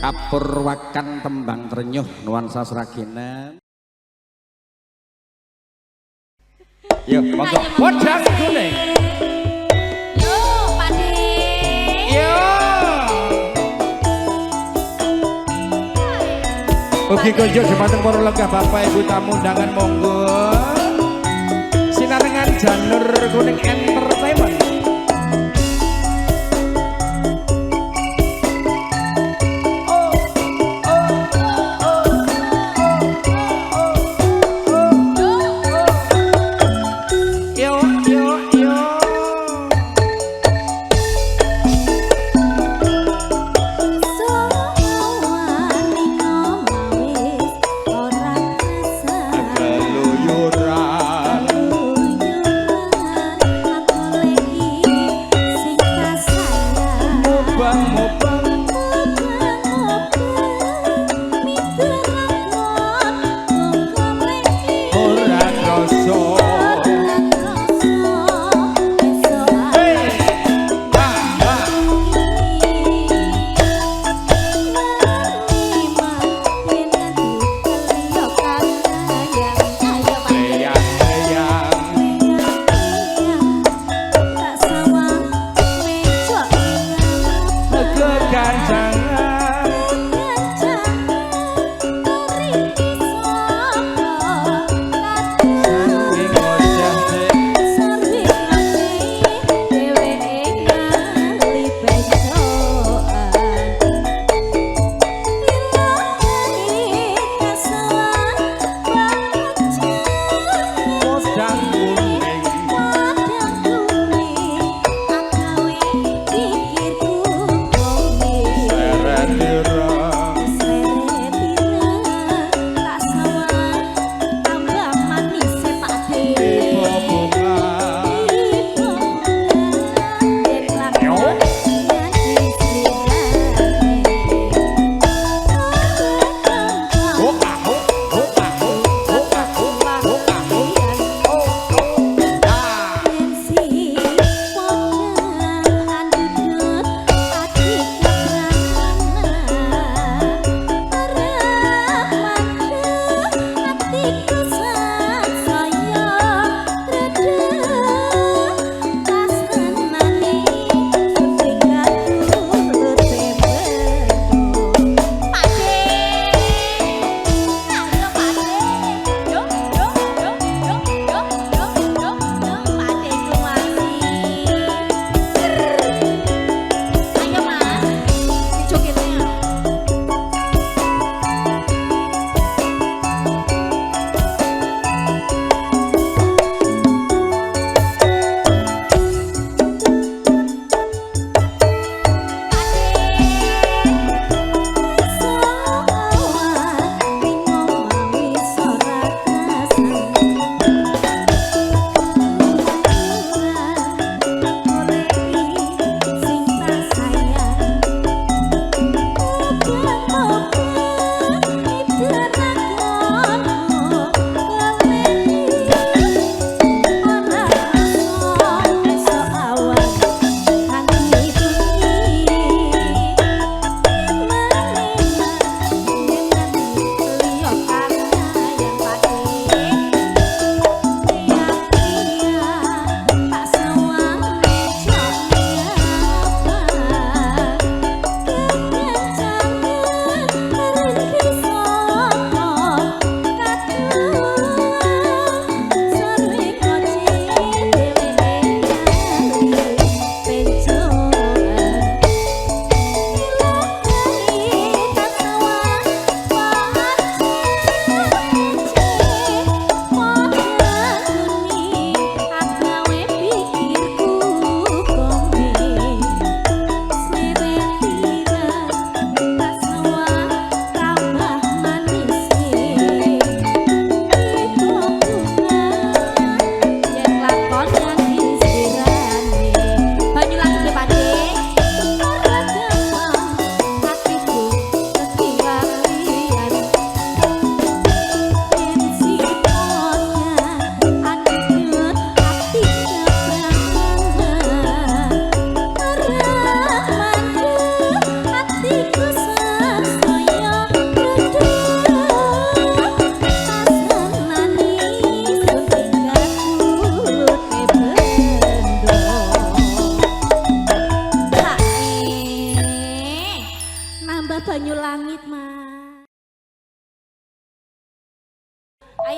kapurwakan tembang trenyuh nuansa Sragenan. Yo, monggo podang kuning. Yo, Pakde. Yo. Ugi konjuk dumateng para lenggah Bapak Ibu tamu undangan monggo. Sinarengan Janur Kuning Entertainment. Good.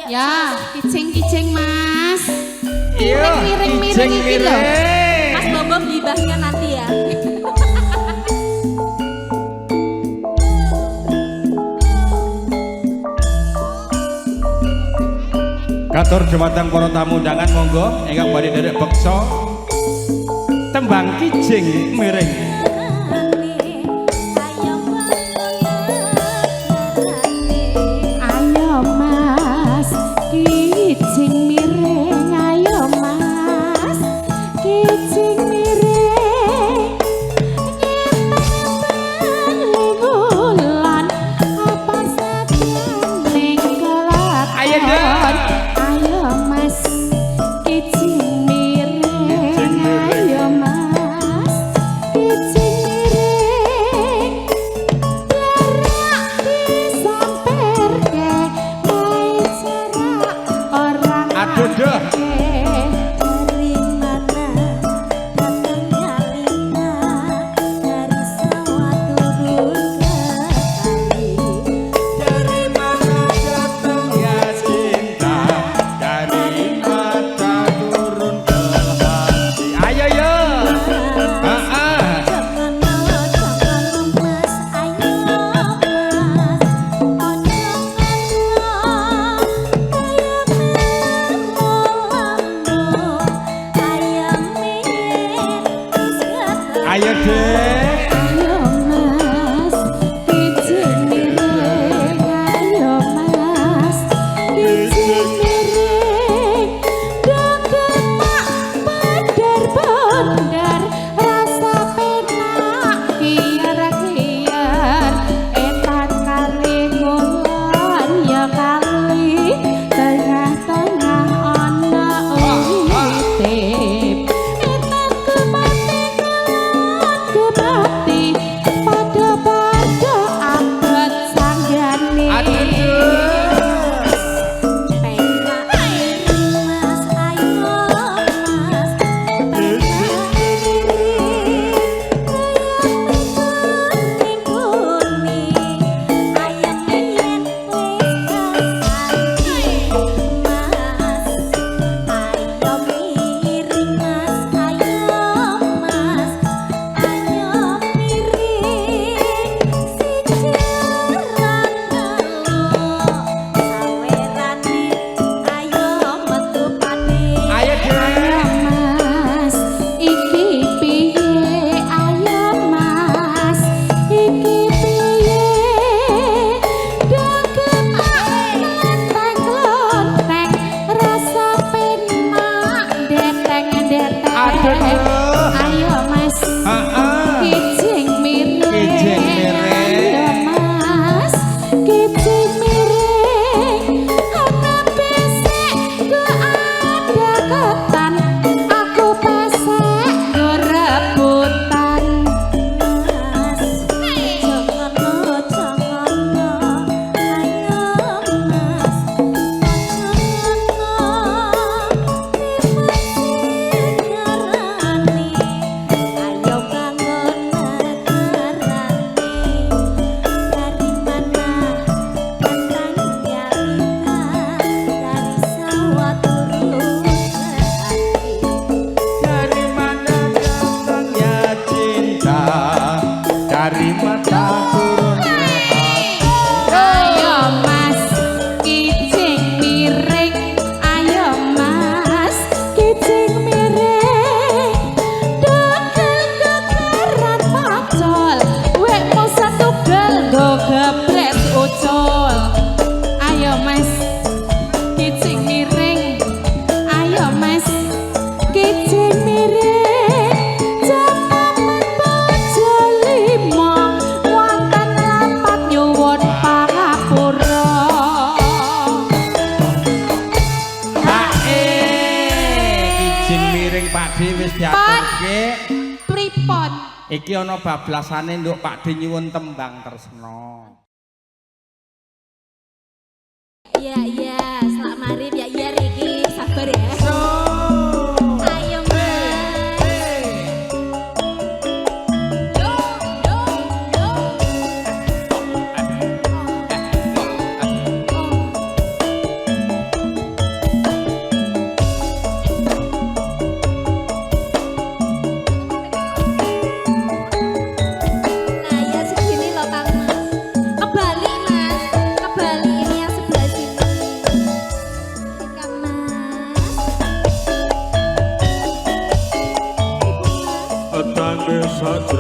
Ya, kicing-kicing Mas. Iya, Miring-miring iki lho. miring. Mas Bobo gibahnya nanti ya. Katur dumateng para tamu undangan monggo ingkang badhe nderek beksa tembang kijing miring. Ayo Mas, kijing miring. Ayo Mas, kijing miring. Bulan apa sekian ning kelakon. Ayo dah. Ayo Mas, kijing miring. Ayo Mas, kijing miring. Jarak disamperke wae jarak orang. Aduh dah. Dari mana datangnya lina dari sawah turun ke kali. Dari mana datangnya cinta, dari mata turun ke hati. Ayo yo. Jangan mas, ayo mas, ojo Ayo deh. ayo mas, kijing miring. Ayo mas, kijing miring. Dogemak bundar-bundar, rasa penak kiar-kiar. Etan kali ngulon ya kali, tengah-tengah ana uitip. Etan kemati kemati, pada-pada abot sanggane. Penak miring mas, ayo mas, penak miring. Ayam kuning, ayam yen wis kasani. Mas, ayo miring mas, ayo mas, ayo miring. Si jaran ngeluk sawerane, ayo metu paning. Ayo deh. Mas, iki piye? Ayo Mas, iki piye? Dogemak lonteng-lonteng, rasa penak deteng-deteng. Aduh. Ayo Mas, kijing miring. Kijing miring. Ayo Mas, kijing miring. Ana besek go ada ketan, aku pesek go rebutan. Mas, jangan lo, ayo Mas, jangan lo, ngarani, ayo kangen negarani. Dari mana datangnya lina, dari sawah turun ke hati. Dari mana datangnya cinta, dari mata turun ke hati. Ayo Mas, kijing miring. Ayo Mas, kijing miring. Dogel-dogelan pacul, wekmu satugel go gepres ucul. Ayo Mas, kijing miring. Ayo Mas, kijing miring. Jamaman bojo limo, wonten lapat nyuwun pangapura. Kijing miring Pakde wis diaturke. Pripun? Iki ana bablasane nduk Pakde nyuwun tembang tresna. Iya, iya, selamat marip ya, iya Riki, sabar ya. Ayo Mas. Yo, yo, yo.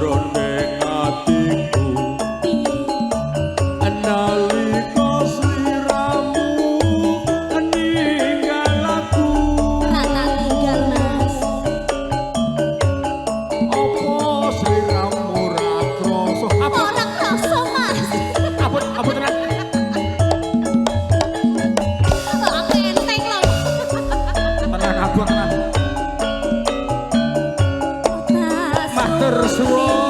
jroning atiku nalika sliramu ninggal aku Rata tinggal mas apa sliramu ra krasa orang rasa mas apa tenan aku enteng loh tenan abot tenan matur suwun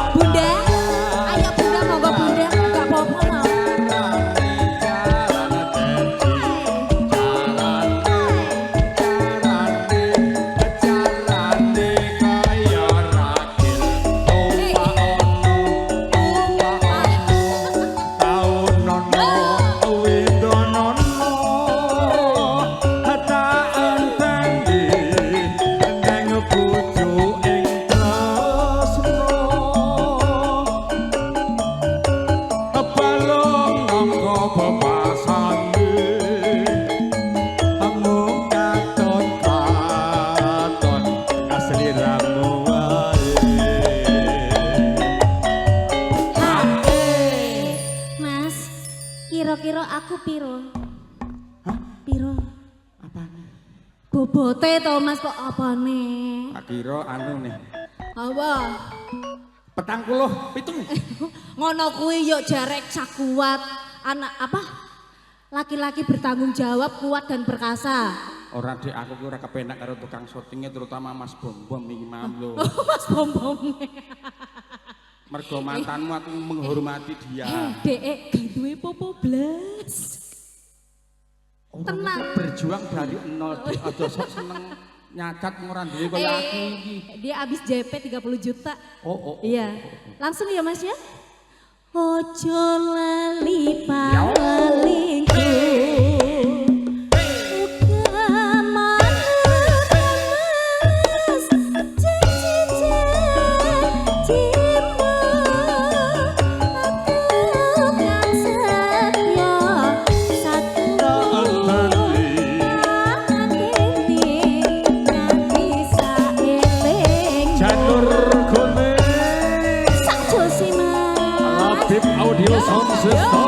Bunda, ayo Bunda monggo Bunda, gak apa-apa mau. Mas, kira-kira aku piro? Piro? Apane? Bobote to Mas kok apane? Tak kira anu nih. Apa? 47. Ngono kuwi yo jarek sakuat anak apa? Laki-laki bertanggung jawab, kuat dan perkasa. Ora Dik, aku ki ora kepenak karo tukang syutingnya terutama Mas Bom-bom iki mam lho. Mas bom-bom. Mergo mantanmu aku menghormati dia. Dek, gak duwe popo blas. Tenang. Berjuang dari nol, Dik. Aja sok seneng nyacat ora duwe kaya aku iki. Dia habis JP 30 juta. Oh. Iya. Langsung ya Mas ya. Ojo lali palingku. Audio sound system.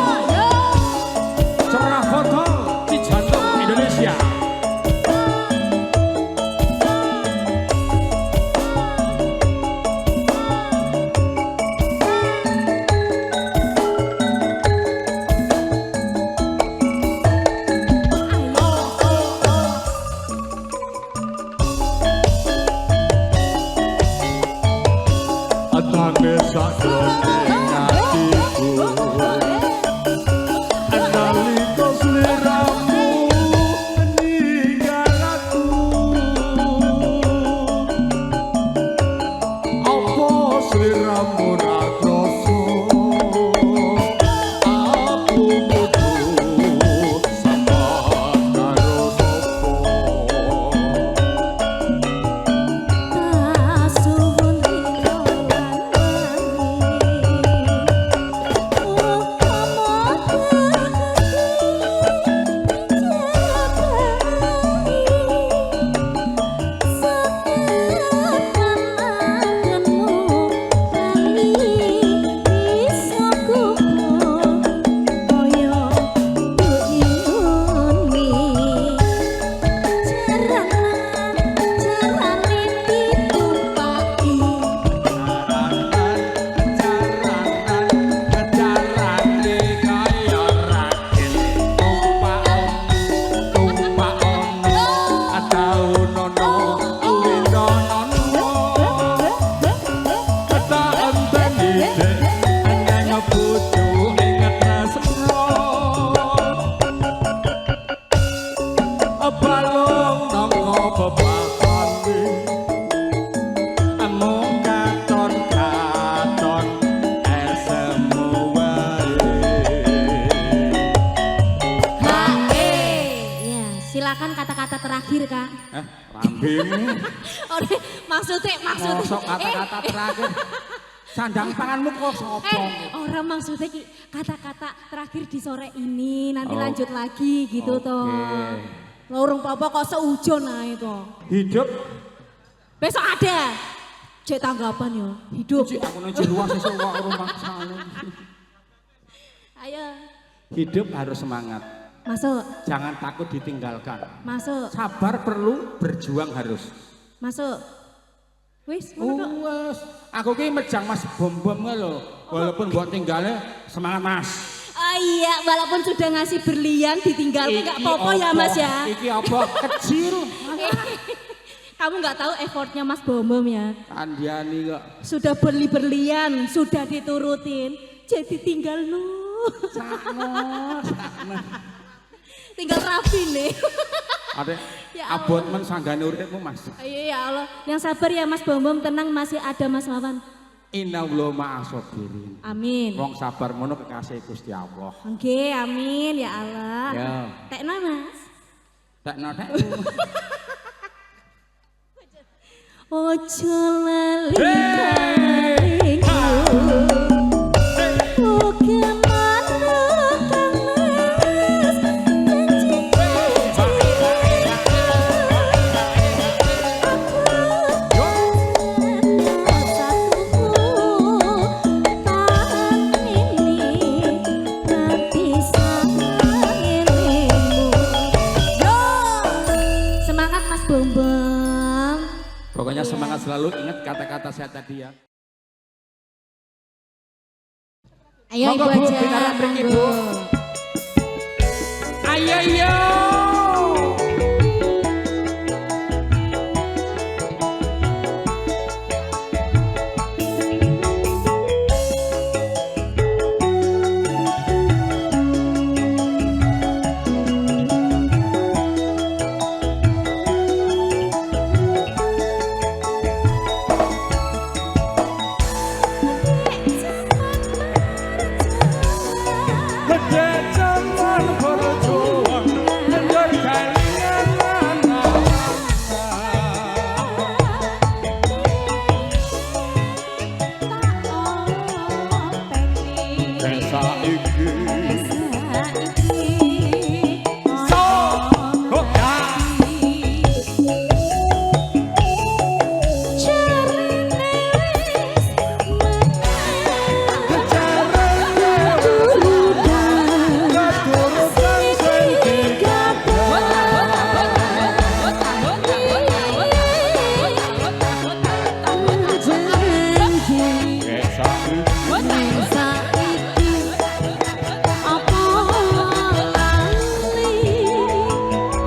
silakan kata-kata terakhir Kak. Rambing. Maksudnya. Mosok kata-kata terakhir. Sandang panganmu kok sopong. Orang maksudnya ki kata-kata terakhir di sore ini nanti lanjut lagi gitu toh. Lorong papa kok seujon ae toh. Hidup Besok ada. Cek tanggapan yo. Hidup. aku nang luas sesuk kok rumah sana. Ayo. Hidup harus semangat. Masuk. Jangan takut ditinggalkan. Masuk. Sabar perlu, berjuang harus. Masuk. Wis, ngono tok. Wes, aku ki mejang Mas Bom-bom lho. Walaupun buat tinggalnya semangat Mas. Oh iya, walaupun sudah ngasih berlian ditinggal enggak apa-apa ya Mas ya. Iki apa kecil. Kamu nggak tahu effortnya Mas Bomom ya. Andiani kok. Sudah beli berlian, sudah diturutin, jadi tinggal Sakno. tinggal rapi nih. Adek, Ya abot men sanggane uripmu Mas. Iya ya Allah, yang sabar ya Mas Bomom, tenang masih ada Mas Wawan. Innallaha ma'asobirin. Amin. Wong sabar mono kekasih Gusti Allah. Oke, amin ya Allah. Ya. Tekno Mas. Tekno. Ojo lali kaliku. Pokoknya semangat selalu, ingat kata-kata saya tadi ya. Ayo Monggo, Ibu Bu, aja. binaran mriki, Bu. Ayo.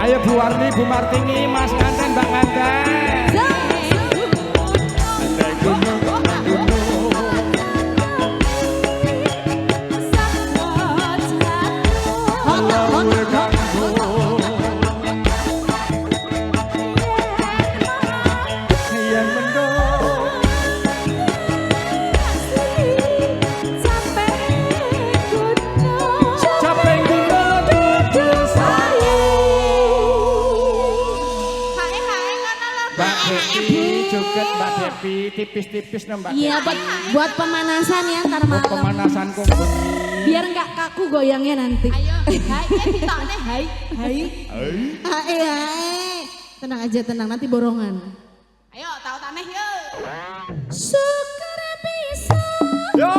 Ayo Bu Warni, Bu Martini, Mas Nganten, Mbak Nganten. Mbak Depi tipis-tipis no Mbak. Iya buat pemanasan ya ntar malam. Pemanasan kok. Biar nggak kaku goyangnya nanti. Ayo, hai, ditokne, hai. Tenang aja, tenang nanti borongan. Ayo, tahu taneh yuk. Syukur bisa. Yo.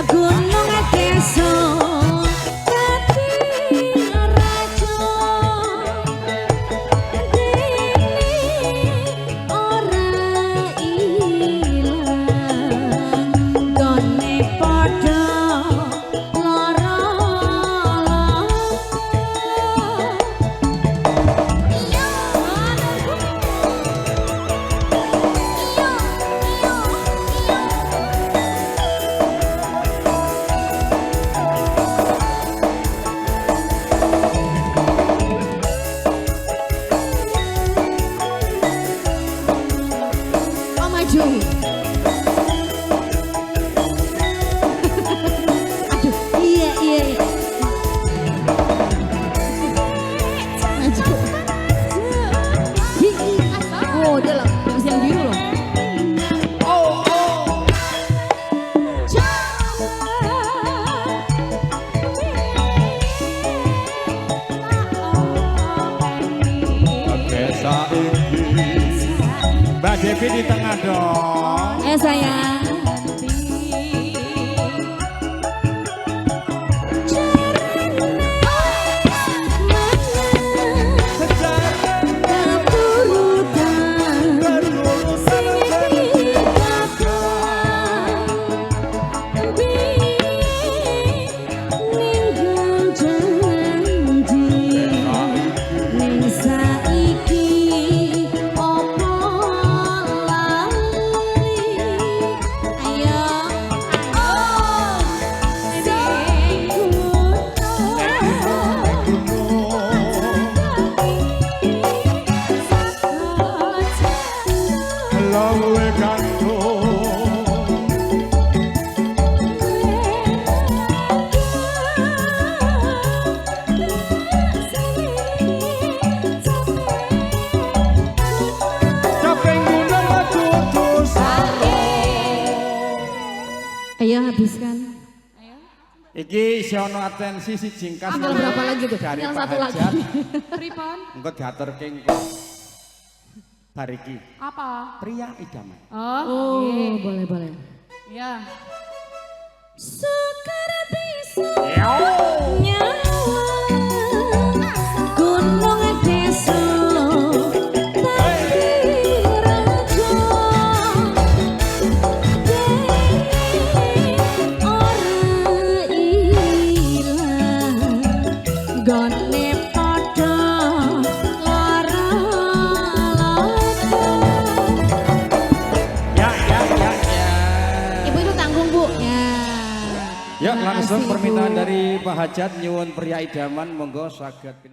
Gunung Akeso. Mbak Devi di tengah dong. Sayang. Ayo habiskan. Iki isi ono atensi si jingkas. Tinggal berapa lagi tuh? Dari Yang Pak satu lagi. Hajat. Pripon? Engko diaturke engko. Bariki. Apa? Pria idaman. Oh, boleh. Iya. Sekarang bisa nyawa gunung desa tapi raja ora ilang gone padha lara Ya. Ibu itu tanggung Bu ya. Ya Terima langsung kasih, permintaan Bu. dari Pak Hajat nyuwun pria idaman monggo saged